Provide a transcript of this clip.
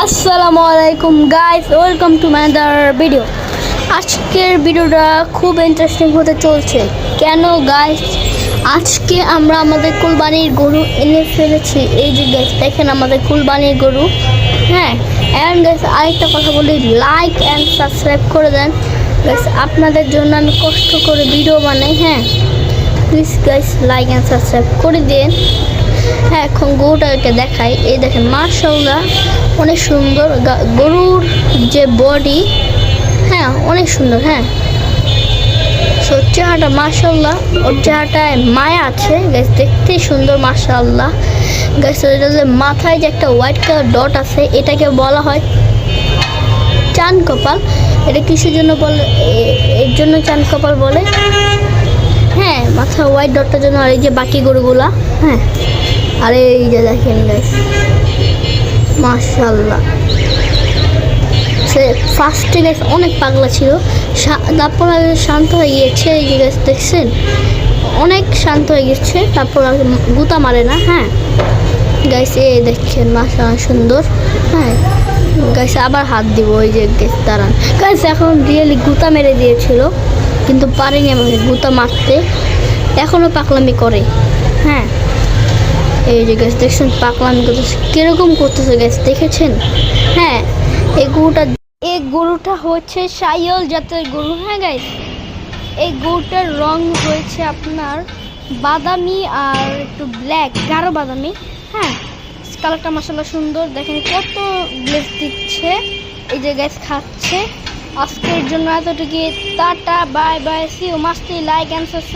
আসসালামু আলাইকুম guys, welcome to my other video. আজকের ভিডিওটা খুব ইন্টারেস্টিং হতে চলছে। কেন গাইস, আজকে আমরা আমাদের কুরবানির গরু এনে ফেলেছি। এই যে গাইস দেখেন আমাদের কুরবানির গরু। হ্যাঁ, অ্যান্ড গাইস আরেকটা কথা বলি, লাইক অ্যান্ড সাবস্ক্রাইব করে দেন গাইস। আপনাদের জন্য আমি কষ্ট করে ভিডিও বানাই। হ্যাঁ please guys like and subscribe করে দিন। হ্যাঁ, এখন গরুটাকে দেখাই। এই দেখেন মাশাআল্লাহ অনেক সুন্দর গরুর যে বডি, হ্যাঁ অনেক সুন্দর। হ্যাঁ, চেহারাটা মাশাআল্লাহ, ওর চেহারাটায় মায়া আছে গাইস, দেখতেই সুন্দর মাশাআল্লাহ গাইস। এটা যে মাথায় যে একটা হোয়াইট কালার ডট আছে, এটাকে বলা হয় চাঁদ কপাল। এটা কিসের জন্য বলে? এর জন্য চাঁদ কপাল বলে। হ্যাঁ, মাথা হোয়াইট ডটটার জন্য। আর এই যে বাকি গরুগুলা, হ্যাঁ আর এই যে দেখেন গাইস মাশাআল্লাহ, সে ফার্স্টে গাইস অনেক পাগলা ছিল, তারপর শান্ত হয়ে গিয়েছে। এই যে গাইস দেখছেন অনেক শান্ত হয়ে গেছে, তারপর গুতা মারে না। হ্যাঁ গাইস এই দেখেন মাশাআল্লাহ সুন্দর। হ্যাঁ গাইস আবার হাত দিব। ওই যে গাইস দাঁড়ান গাইস, এখন রিয়েলি গুতা মেরে দিয়েছিল কিন্তু পারেনি আমাকে গুতা মারতে, এখনও পাগলামি করে। হ্যাঁ এই যে গাছ দেখছেন পাগলামি করতেছে, কিরকম করতেছে গাছ দেখেছেন? হ্যাঁ এই গরুটা হচ্ছে শাহিওয়াল জাতের গরু। হ্যাঁ গাইস, এই গরুটার রং হয়েছে আপনার বাদামি আর একটু ব্ল্যাক, গাঢ় বাদামি। হ্যাঁ, কালারটা মাশাআল্লাহ সুন্দর। দেখেন কত গ্লেজ দিচ্ছে, এই যে গাছ খাচ্ছে। আজকের জন্য এতটুকু, tata bye bye, see you, must like and subscribe.